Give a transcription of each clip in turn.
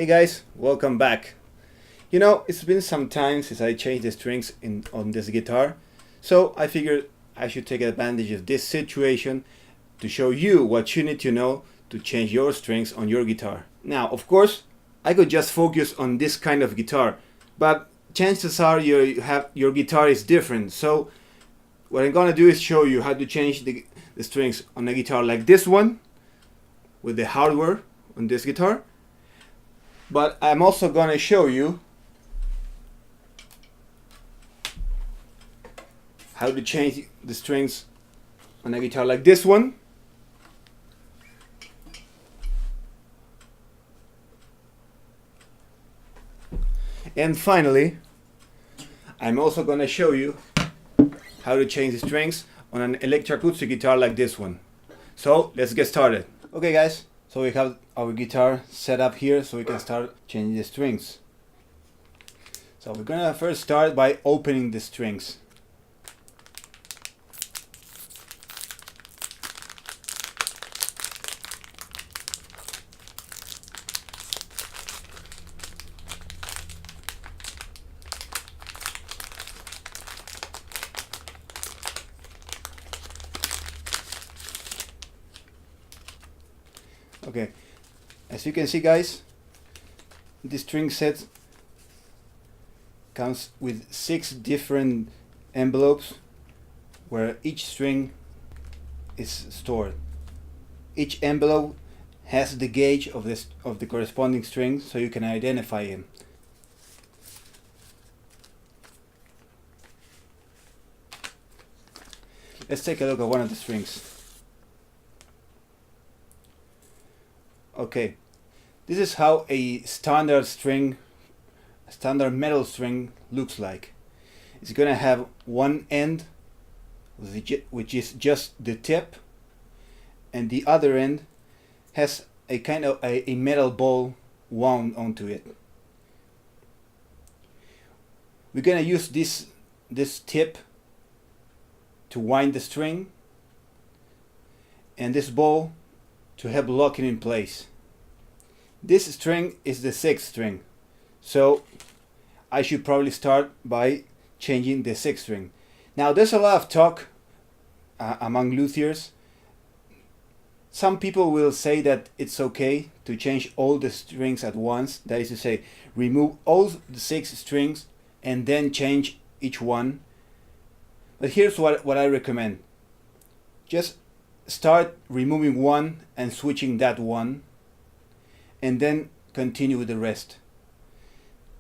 Hey guys, welcome back. You know, it's been some time since I changed the strings on this guitar, so I figured I should take advantage of this situation to show you what you need to know to change your strings on your guitar. Now, of course, I could just focus on this kind of guitar, but chances are your guitar is different, so what I'm gonna do is show you how to change the strings on a guitar like this one with the hardware on this guitar. But I'm also gonna show you how to change the strings on a guitar like this one. And finally, I'm also gonna show you how to change the strings on an electroacoustic guitar like this one. So let's get started. Okay guys, so we have our guitar set up here so we can start changing the strings. So we're gonna first start by opening the strings. Okay, as you can see guys, this string set comes with 6 different envelopes where each string is stored. Each envelope has the gauge of the corresponding string so you can identify him. Let's take a look at one of the strings. Okay, this is how a standard metal string looks like. It's gonna have one end which is just the tip, and the other end has a kind of a metal ball wound onto it. We're gonna use this tip to wind the string, and this ball to help lock it in place. This string is the 6th string, so I should probably start by changing the 6th string. Now there's a lot of talk among luthiers. Some people will say that it's okay to change all the strings at once, that is to say, remove all the 6 strings and then change each one. But here's what I recommend. Just start removing one and switching that one, and then continue with the rest.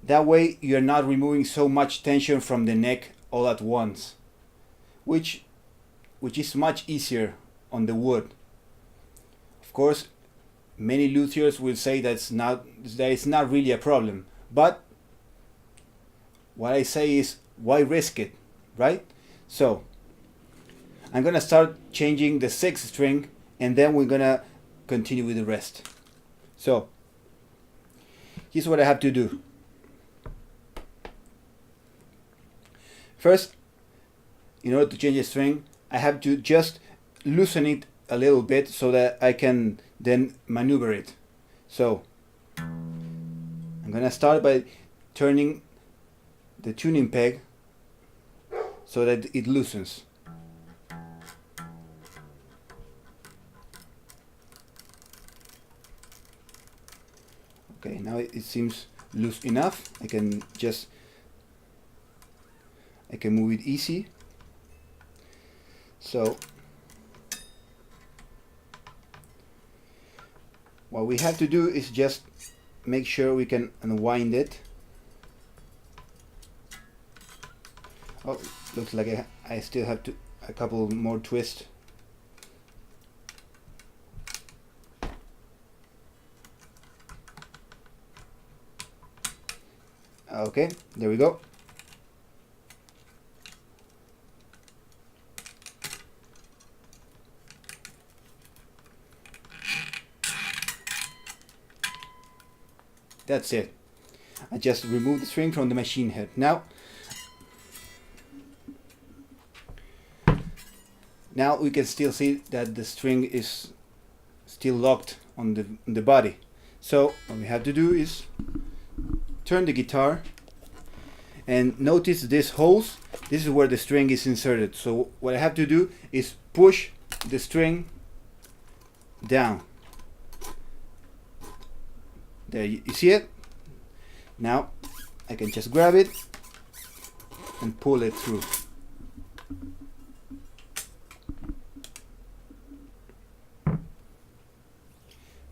That way you're not removing so much tension from the neck all at once, which is much easier on the wood. Of course, many luthiers will say that it's not really a problem, but what I say is, why risk it, right? So I'm gonna start changing the 6th string, and then we're gonna continue with the rest. So here's what I have to do. First, in order to change the string, I have to just loosen it a little bit so that I can then maneuver it. So I'm gonna start by turning the tuning peg so that it loosens. Okay, now it seems loose enough. I can move it easy. So what we have to do is just make sure we can unwind it. Oh, looks like I still have a couple more twists. Okay, there we go. That's it. I just removed the string from the machine head. Now we can still see that the string is still locked on the body. So what we have to do is turn the guitar, and notice these holes. This is where the string is inserted. So what I have to do is push the string down. There, you see it? Now I can just grab it and pull it through.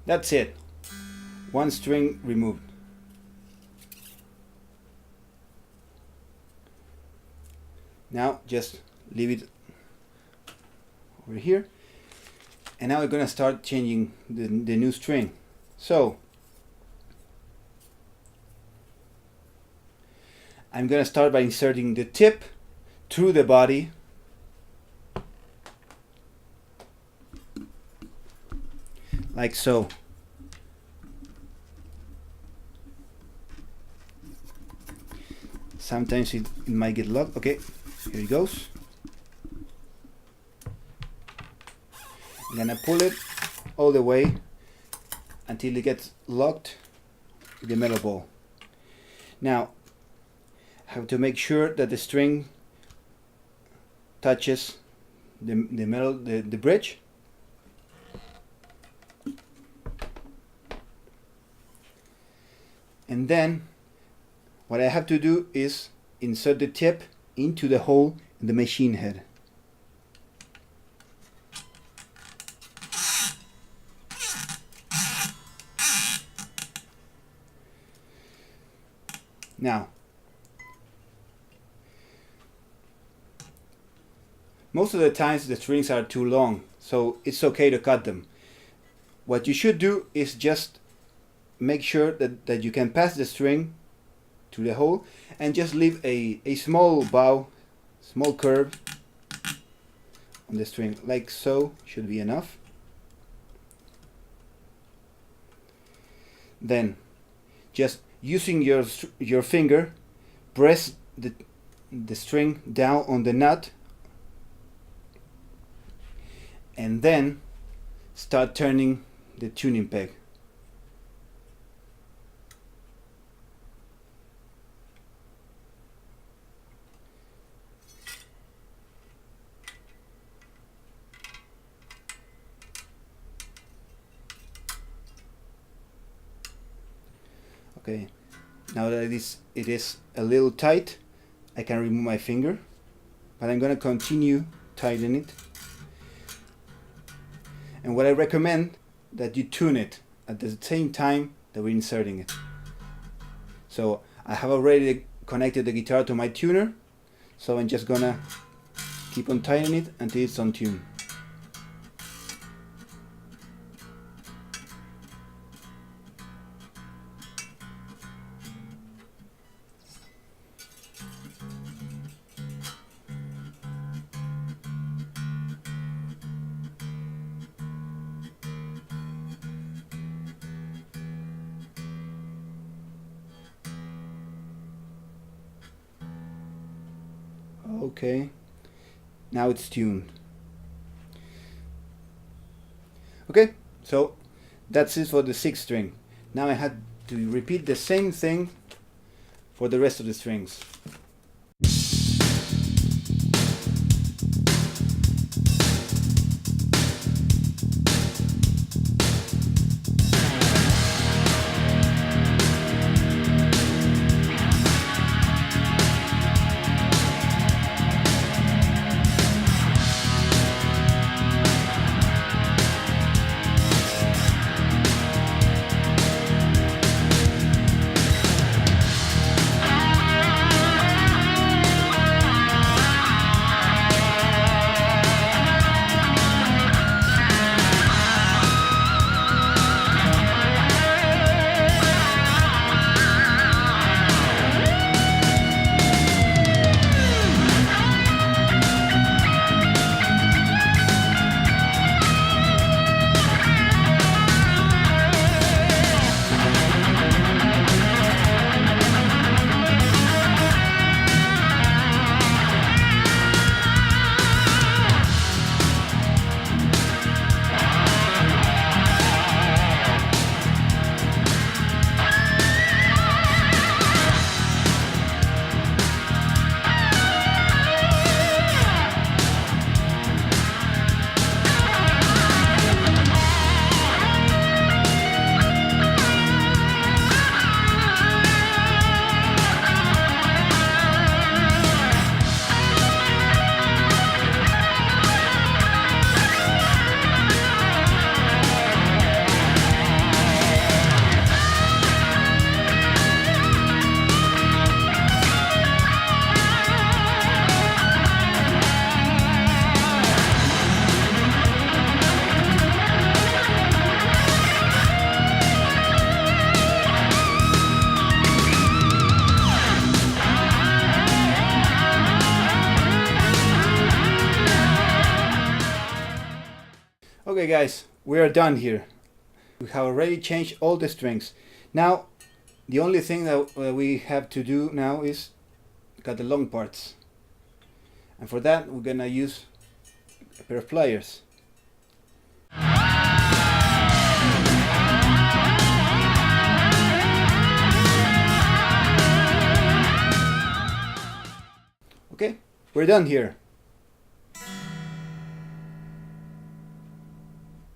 That's it. One string removed. Now just leave it over here, and now we're gonna start changing the new string. So I'm gonna start by inserting the tip through the body, like so. Sometimes it might get locked. Okay, here it goes. I'm gonna pull it all the way until it gets locked with the metal ball. Now I have to make sure that the string touches the metal, the bridge. And then what I have to do is insert the tip into the hole in the machine head. Now, most of the times the strings are too long, so it's okay to cut them. What you should do is just make sure that you can pass the string through the hole and just leave a small bow, small curve on the string, like so. Should be enough. Then just using your finger, press the string down on the nut, and then start turning the tuning peg. Okay, now that it is a little tight, I can remove my finger, but I'm going to continue tightening it. And what I recommend that you tune it at the same time that we're inserting it. So I have already connected the guitar to my tuner, so I'm just gonna keep on tightening it until it's on tune. Okay, now it's tuned. Okay, so that's it for the 6th string. Now I had to repeat the same thing for the rest of the strings. Okay guys, we are done here. We have already changed all the strings. Now the only thing that we have to do now is cut the long parts, and for that we're gonna use a pair of pliers. Okay, we're done here.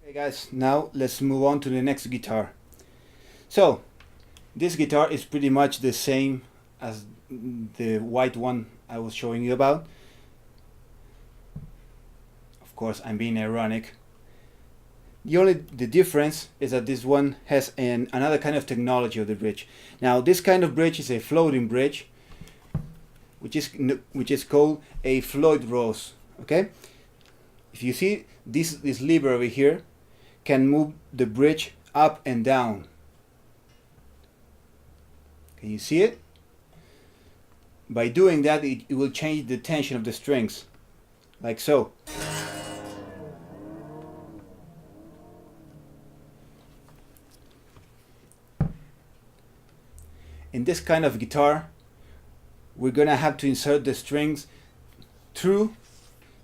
Okay guys, now let's move on to the next guitar. So this guitar is pretty much the same as the white one I was showing you about. Of course, I'm being ironic. The difference is that this one has another kind of technology of the bridge. Now this kind of bridge is a floating bridge, which is called a Floyd Rose. Okay, if you see this lever over here can move the bridge up and down. Can you see it? By doing that, it will change the tension of the strings, like so. In this kind of guitar, we're gonna have to insert the strings through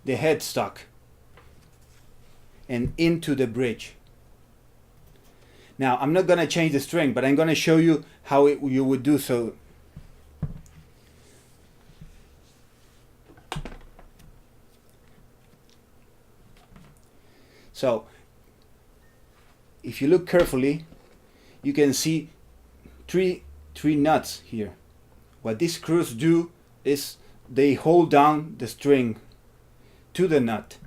the headstock and into the bridge. Now I'm not gonna change the string, but I'm gonna show you how you would do so. So if you look carefully, you can see three nuts here. What these screws do is they hold down the string to the nut.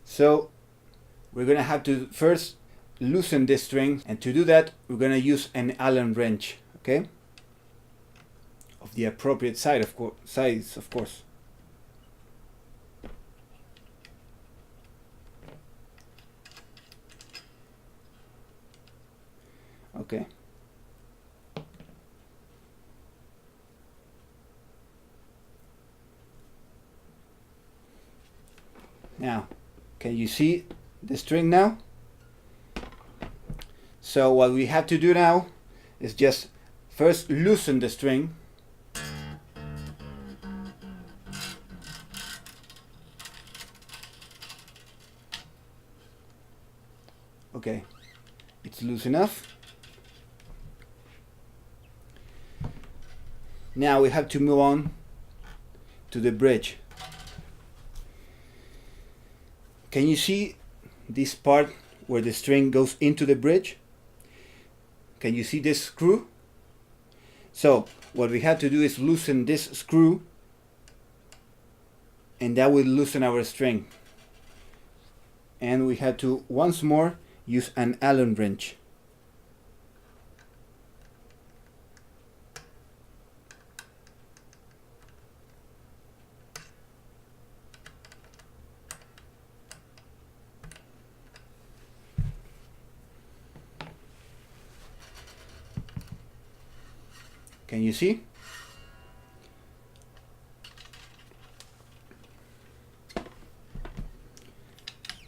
So we're gonna have to first loosen this string, and to do that we're gonna use an Allen wrench, okay? Of the appropriate size, of course. Okay. Now, can you see the string now? So what we have to do now is just first loosen the string. Okay, it's loose enough. Now we have to move on to the bridge. Can you see this part where the string goes into the bridge? Can you see this screw? So what we have to do is loosen this screw, and that will loosen our string. And we have to once more use an Allen wrench. Can you see?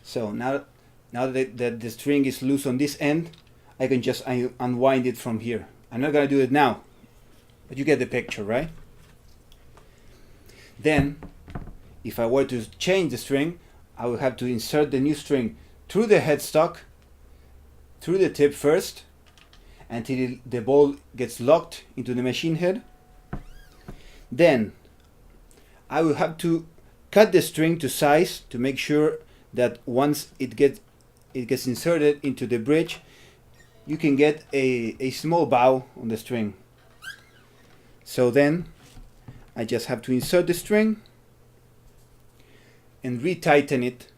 So now that the string is loose on this end, I can just unwind it from here. I'm not gonna do it now, but you get the picture, right? Then, if I were to change the string, I will have to insert the new string through the headstock, through the tip first, until the ball gets locked into the machine head. Then I will have to cut the string to size to make sure that once it gets inserted into the bridge, you can get a small bow on the string. So then I just have to insert the string and retighten it.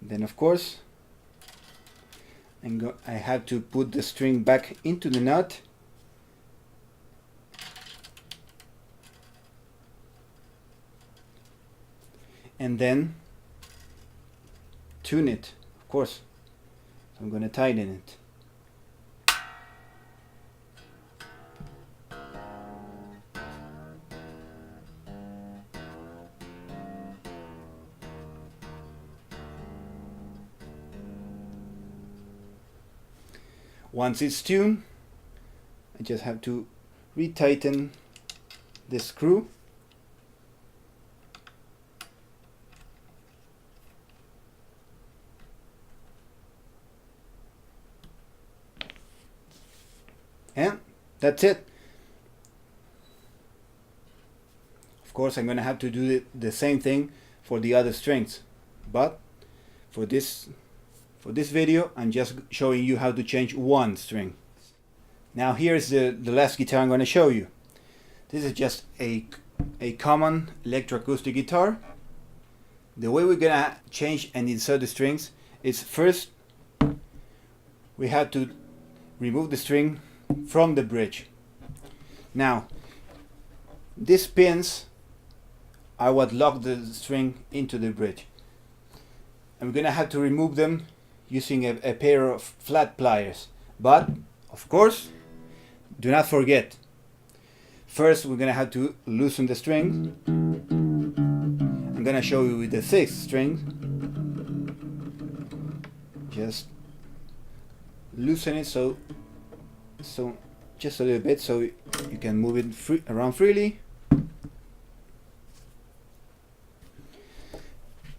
Then of course I have to put the string back into the nut. And then tune it, of course. So I'm going to tighten it. Once it's tuned, I just have to retighten the screw. And that's it. Of course, I'm going to have to do the same thing for the other strings, but for this video I'm just showing you how to change one string. Now here's the last guitar I'm going to show you. This is just a common electroacoustic guitar. The way we're going to change and insert the strings is, first we have to remove the string from the bridge. Now these pins are what lock the string into the bridge, and we're gonna have to remove them using a pair of flat pliers. But of course, do not forget, first we're gonna have to loosen the string. I'm gonna show you with the 6th string. Just loosen it so just a little bit, so you can move it around freely.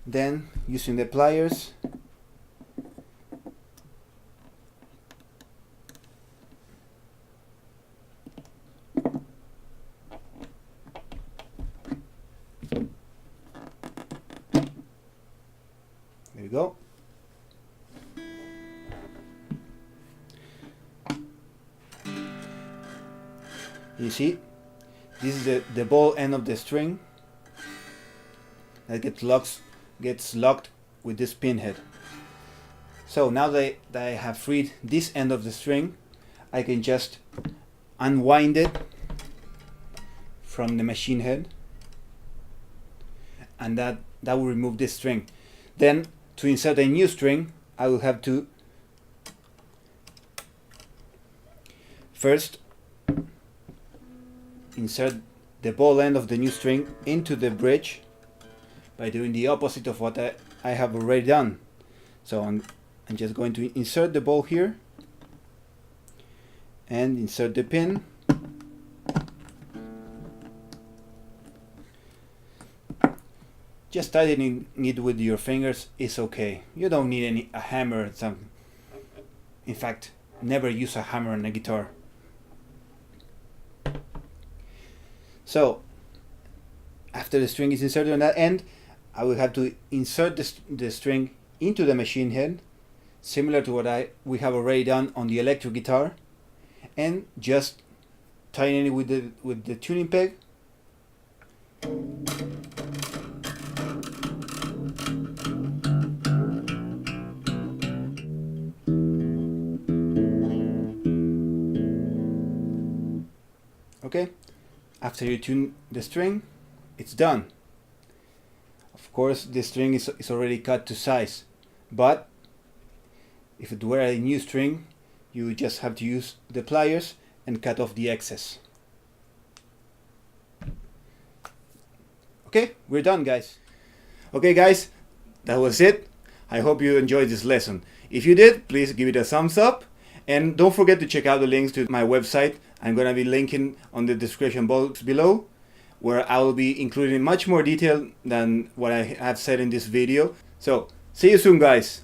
Then using the pliers, there we go. You see, this is the ball end of the string that gets locked with this pin head. So now that I have freed this end of the string, I can just unwind it from the machine head, and that will remove this string. Then to insert a new string, I will have to first insert the ball end of the new string into the bridge by doing the opposite of what I have already done. So I'm just going to insert the ball here and insert the pin. Just tightening it with your fingers is okay. You don't need a hammer or something. In fact, never use a hammer on a guitar. So after the string is inserted on that end, I will have to insert the string into the machine head, similar to what we have already done on the electric guitar, and just tighten it with the tuning peg. Okay, after you tune the string, it's done. Of course, the string is already cut to size, but if it were a new string, you would just have to use the pliers and cut off the excess. Okay, we're done, guys. Okay, guys, that was it. I hope you enjoyed this lesson. If you did, please give it a thumbs up, and don't forget to check out the links to my website. I'm going to be linking on the description box below, where I will be including much more detail than what I have said in this video. So, see you soon, guys.